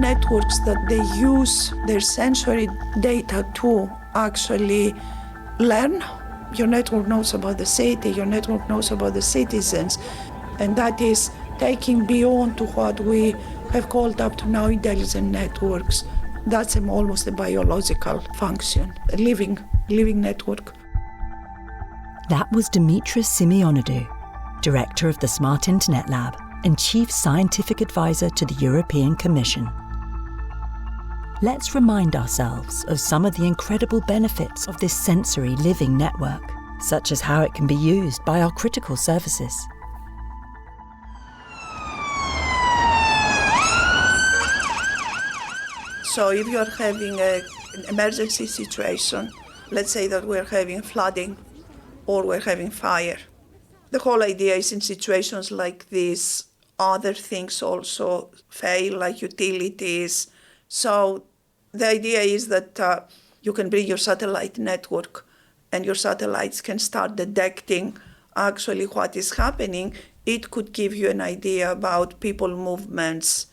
networks that they use their sensory data to actually learn. Your network knows about the city, your network knows about the citizens, and that is taking beyond to what we have called up to now intelligent networks. That's almost a biological function, a living network. That was Dimitra Simeonidou, Director of the Smart Internet Lab and Chief Scientific Advisor to the European Commission. Let's remind ourselves of some of the incredible benefits of this sensory living network, such as how it can be used by our critical services. So if you're having an emergency situation, let's say that we're having flooding or we're having fire. The whole idea is in situations like this, other things also fail, like utilities. So the idea is that you can bring your satellite network and your satellites can start detecting actually what is happening. It could give you an idea about people movements,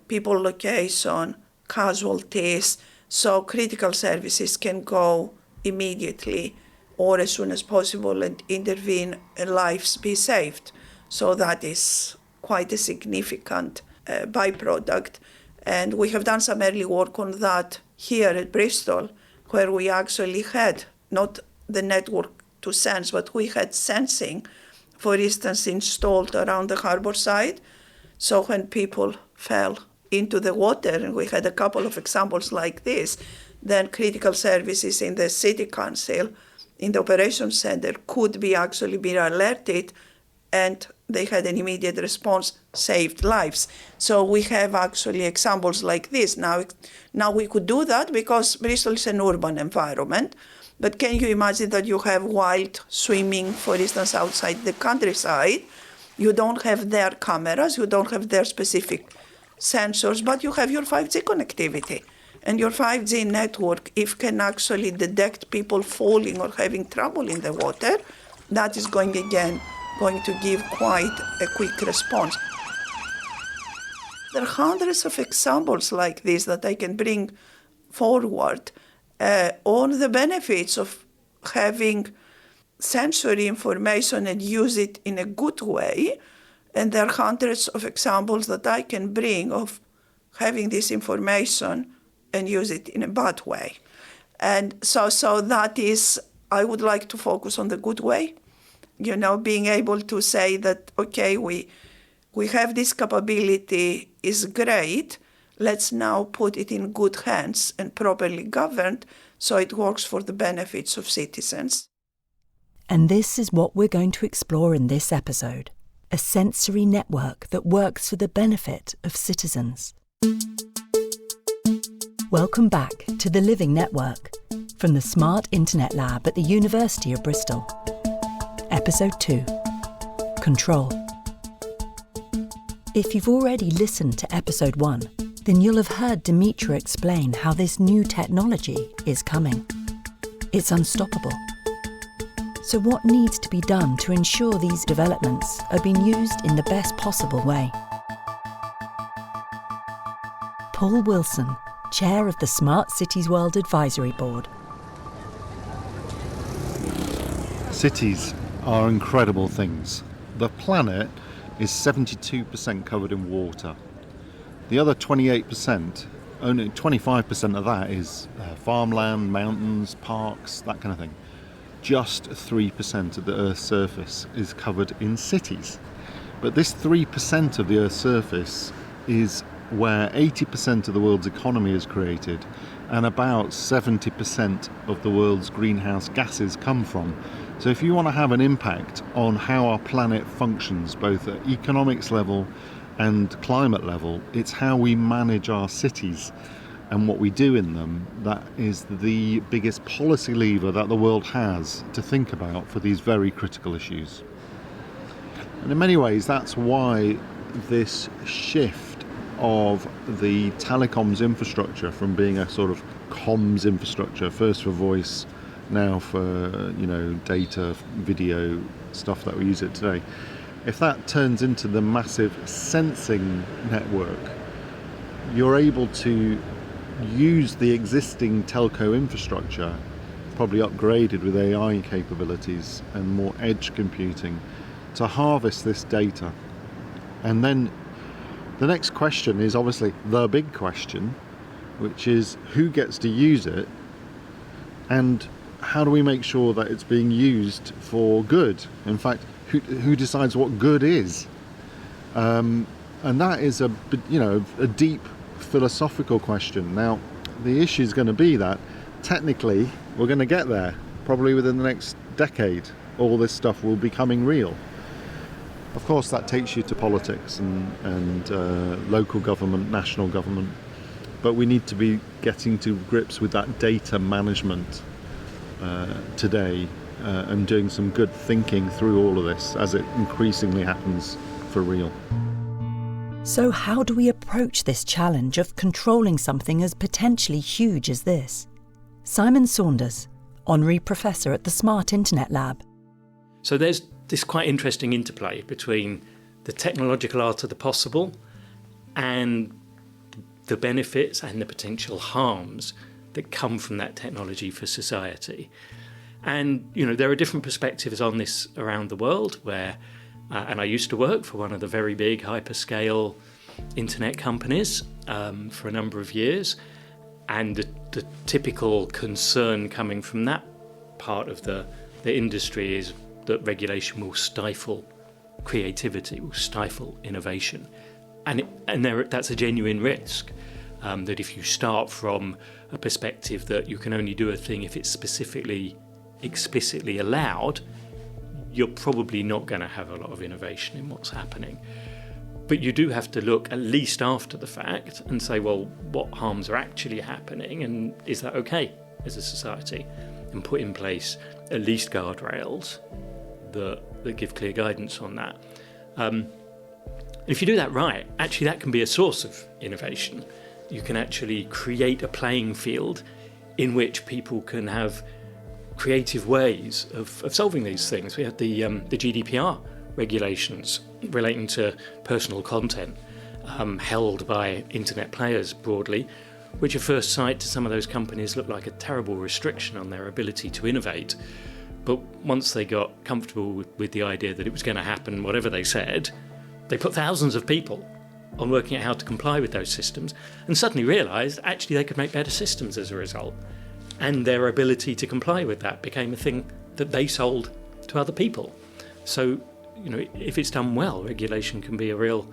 people location, casualties. So critical services can go immediately or as soon as possible and intervene and lives be saved. So that is quite a significant byproduct. And we have done some early work on that here at Bristol, where we actually had not the network to sense, but we had sensing, for instance, installed around the harbour side. So when people fell into the water, and we had a couple of examples like this, then critical services in the city council, in the operations center, could be actually be alerted, and they had an immediate response, saved lives. So we have actually examples like this. Now we could do that because Bristol is an urban environment, but can you imagine that you have wild swimming, for instance, outside the countryside? You don't have their cameras, you don't have their specific sensors, but you have your 5G connectivity. And your 5G network, if can actually detect people falling or having trouble in the water, that is going to give quite a quick response. There are hundreds of examples like this that I can bring forward on the benefits of having sensory information and use it in a good way. And there are hundreds of examples that I can bring of having this information and use it in a bad way. And so that is, I would like to focus on the good way. Being able to say that, okay, we have this capability is great. Let's now put it in good hands and properly governed so it works for the benefits of citizens. And this is what we're going to explore in this episode, a sensory network that works for the benefit of citizens. Welcome back to The Living Network from the Smart Internet Lab at the University of Bristol. Episode 2, Control. If you've already listened to Episode 1, then you'll have heard Dimitra explain how this new technology is coming. It's unstoppable. So what needs to be done to ensure these developments are being used in the best possible way? Paul Wilson, Chair of the SmartCitiesWorld Advisory Board. Cities are incredible things. The planet is 72% covered in water. The other 28%, only 25% of that is farmland, mountains, parks, that kind of thing. Just 3% of the Earth's surface is covered in cities. But this 3% of the Earth's surface is where 80% of the world's economy is created and about 70% of the world's greenhouse gases come from. So if you want to have an impact on how our planet functions, both at economics level and climate level, it's how we manage our cities and what we do in them that is the biggest policy lever that the world has to think about for these very critical issues. And in many ways, that's why this shift of the telecoms infrastructure from being a sort of comms infrastructure, first for voice, now for data, video, stuff that we use it today. If that turns into the massive sensing network, you're able to use the existing telco infrastructure, probably upgraded with AI capabilities and more edge computing, to harvest this data. And then the next question is obviously the big question, which is who gets to use it, and how do we make sure that it's being used for good? In fact, who decides what good is? And that is a deep philosophical question. Now, the issue is going to be that technically we're going to get there. Probably within the next decade, all this stuff will be becoming real. Of course, that takes you to politics and local government, national government. But we need to be getting to grips with that data management today and doing some good thinking through all of this as it increasingly happens for real. So how do we approach this challenge of controlling something as potentially huge as this? Simon Saunders, Honorary Professor at the Smart Internet Lab. So there's this quite interesting interplay between the technological art of the possible and the benefits and the potential harms that come from that technology for society. And, there are different perspectives on this around the world where, and I used to work for one of the very big hyperscale internet companies for a number of years. And the typical concern coming from that part of the industry is that regulation will stifle creativity, will stifle innovation. And that's a genuine risk, that if you start from a perspective that you can only do a thing if it's explicitly allowed, you're probably not going to have a lot of innovation in what's happening. But you do have to look at least after the fact and say, well, what harms are actually happening, and is that okay as a society? And put in place at least guardrails that give clear guidance on that. If you do that right, actually that can be a source of innovation. You can actually create a playing field in which people can have creative ways of solving these things. We had the GDPR regulations relating to personal content held by internet players broadly, which at first sight to some of those companies looked like a terrible restriction on their ability to innovate. But once they got comfortable with the idea that it was going to happen, whatever they said, they put thousands of people on working out how to comply with those systems and suddenly realised actually they could make better systems as a result. And their ability to comply with that became a thing that they sold to other people. So, if it's done well, regulation can be a real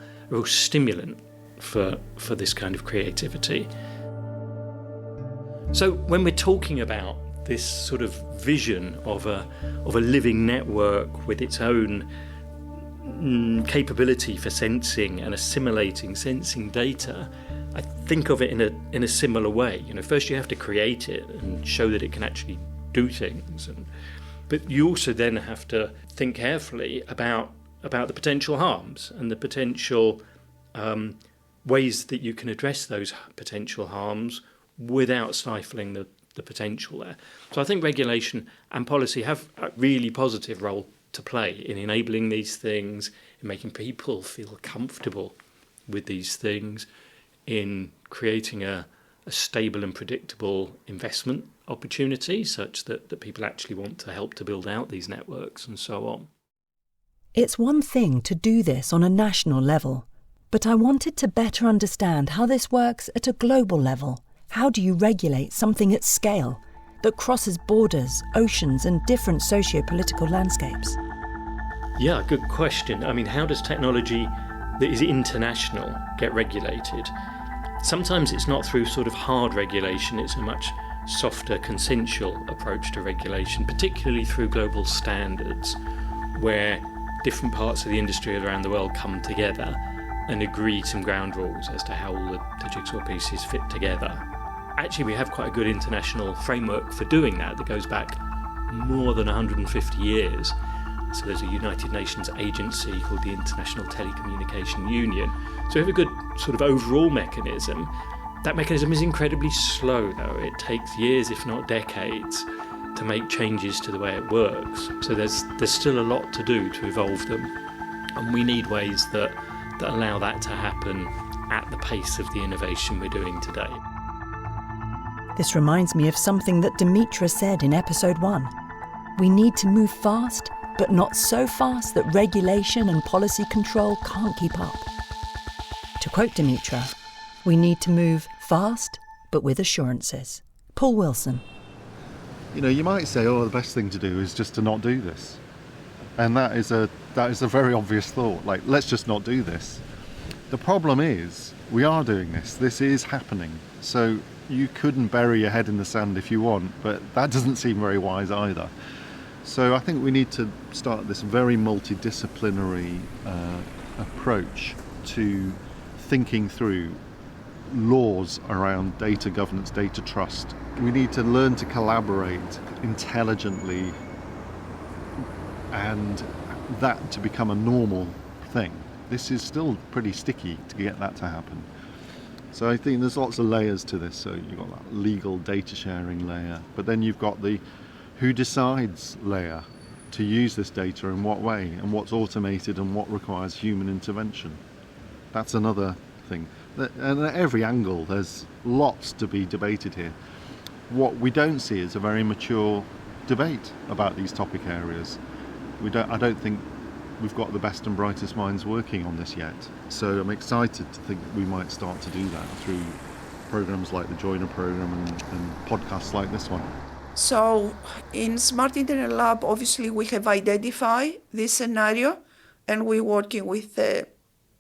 stimulant for this kind of creativity. So when we're talking about this sort of vision of a living network with its own capability for sensing and assimilating sensing data, I think of it in a similar way. First you have to create it and show that it can actually do things, but you also then have to think carefully about the potential harms and the potential ways that you can address those potential harms without stifling the potential there. So I think regulation and policy have a really positive role to play in enabling these things, in making people feel comfortable with these things, in creating a stable and predictable investment opportunity such that people actually want to help to build out these networks and so on. It's one thing to do this on a national level, but I wanted to better understand how this works at a global level. How do you regulate something at scale that crosses borders, oceans, and different socio-political landscapes? Yeah, good question. I mean, how does technology that is international get regulated? Sometimes it's not through sort of hard regulation, it's a much softer, consensual approach to regulation, particularly through global standards, where different parts of the industry around the world come together and agree some ground rules as to how all the jigsaw pieces fit together. Actually, we have quite a good international framework for doing that goes back more than 150 years. So there's a United Nations agency called the International Telecommunication Union. So we have a good sort of overall mechanism. That mechanism is incredibly slow, though. It takes years, if not decades, to make changes to the way it works. So there's still a lot to do to evolve them. And we need ways that allow that to happen at the pace of the innovation we're doing today. This reminds me of something that Dimitra said in episode 1. We need to move fast, but not so fast that regulation and policy control can't keep up. To quote Dimitra, we need to move fast, but with assurances. Paul Wilson. You know, you might say, oh, the best thing to do is just to not do this. And that is a very obvious thought, like, let's just not do this. The problem is, we are doing this. This is happening. So you couldn't bury your head in the sand if you want, but that doesn't seem very wise either. So I think we need to start this very multidisciplinary approach to thinking through laws around data governance, data trust. We need to learn to collaborate intelligently and that to become a normal thing. This is still pretty sticky to get that to happen. So I think there's lots of layers to this. So you've got that legal data sharing layer, but then you've got the who decides layer to use this data in what way and what's automated and what requires human intervention. That's another thing. And at every angle there's lots to be debated here. What we don't see is a very mature debate about these topic areas. I don't think we've got the best and brightest minds working on this yet. So I'm excited to think we might start to do that through programs like the Joiner program and podcasts like this one. So in Smart Internet Lab, obviously we have identified this scenario, and we're working with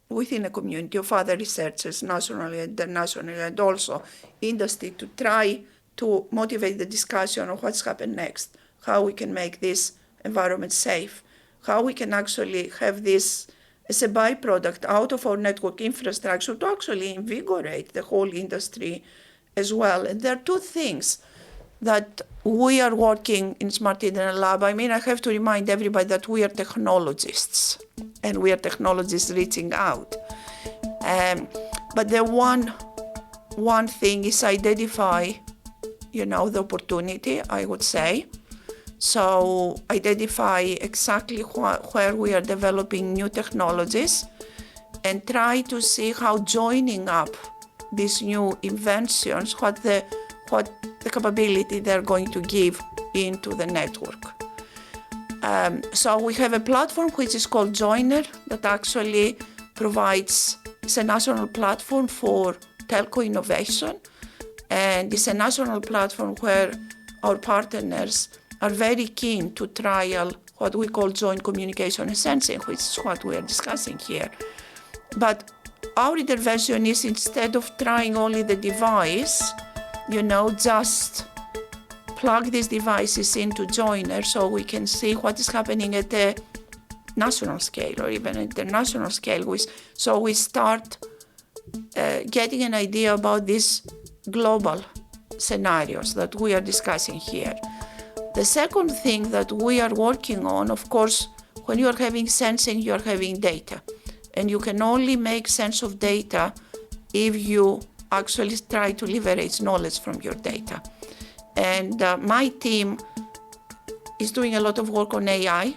within a community of other researchers, nationally and internationally, and also industry, to try to motivate the discussion of what's happened next, how we can make this environment safe, how we can actually have this as a byproduct out of our network infrastructure to actually invigorate the whole industry as well. And there are two things that we are working in Smart Internet Lab. I mean, I have to remind everybody that we are technologists, and we are technologists reaching out. But the one thing is identify, the opportunity, I would say. So identify exactly where we are developing new technologies and try to see how joining up these new inventions, what the capability they're going to give into the network. So we have a platform which is called Joiner that actually provides, it's a national platform for telco innovation, and it's a national platform where our partners are very keen to trial what we call joint communication and sensing, which is what we are discussing here. But our intervention is, instead of trying only the device, just plug these devices into Joiner so we can see what is happening at the national scale or even international scale. So we start getting an idea about these global scenarios that we are discussing here. The second thing that we are working on, of course, when you are having sensing, you are having data. And you can only make sense of data if you actually try to leverage knowledge from your data. And my team is doing a lot of work on AI,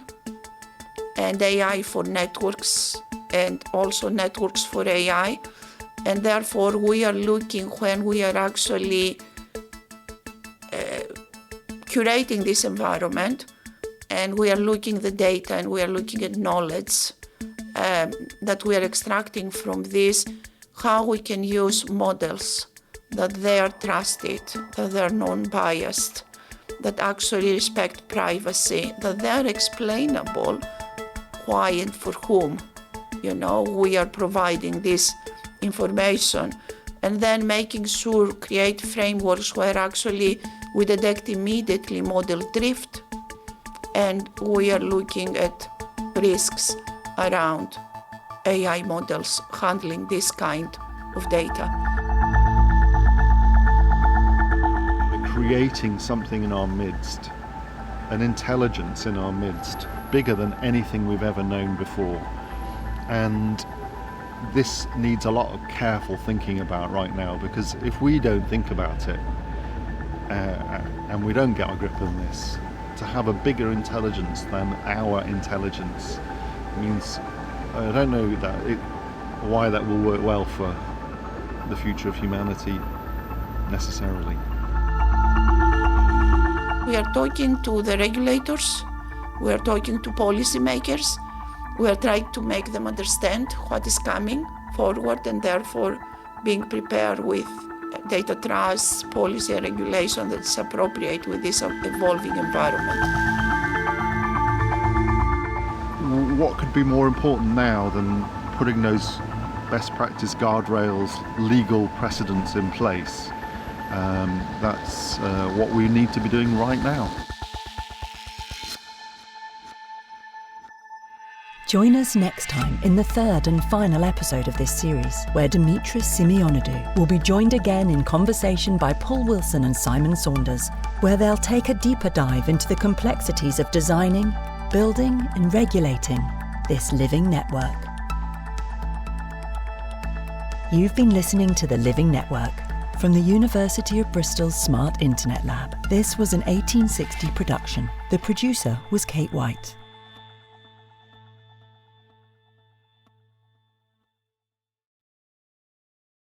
and AI for networks, and also networks for AI. And therefore, we are looking, when we are actually curating this environment, and we are looking at the data and we are looking at knowledge that we are extracting from this, how we can use models that they are trusted, that they are non-biased, that actually respect privacy, that they are explainable why and for whom, we are providing this information, and then making sure, create frameworks where actually we detect immediately model drift, and we are looking at risks around AI models handling this kind of data. We're creating something in our midst, an intelligence in our midst, bigger than anything we've ever known before. And this needs a lot of careful thinking about right now, because if we don't think about it, and we don't get our grip on this, to have a bigger intelligence than our intelligence means, I don't know why that will work well for the future of humanity necessarily. We are talking to the regulators, we are talking to policymakers, we are trying to make them understand what is coming forward and therefore being prepared with data trust, policy and regulation that is appropriate with this evolving environment. What could be more important now than putting those best practice guardrails, legal precedents in place? That's what we need to be doing right now. Join us next time in the third and final episode of this series, where Dimitra Simeonidou will be joined again in conversation by Paul Wilson and Simon Saunders, where they'll take a deeper dive into the complexities of designing, building and regulating this living network. You've been listening to The Living Network from the University of Bristol's Smart Internet Lab. This was an 1860 production. The producer was Kate White.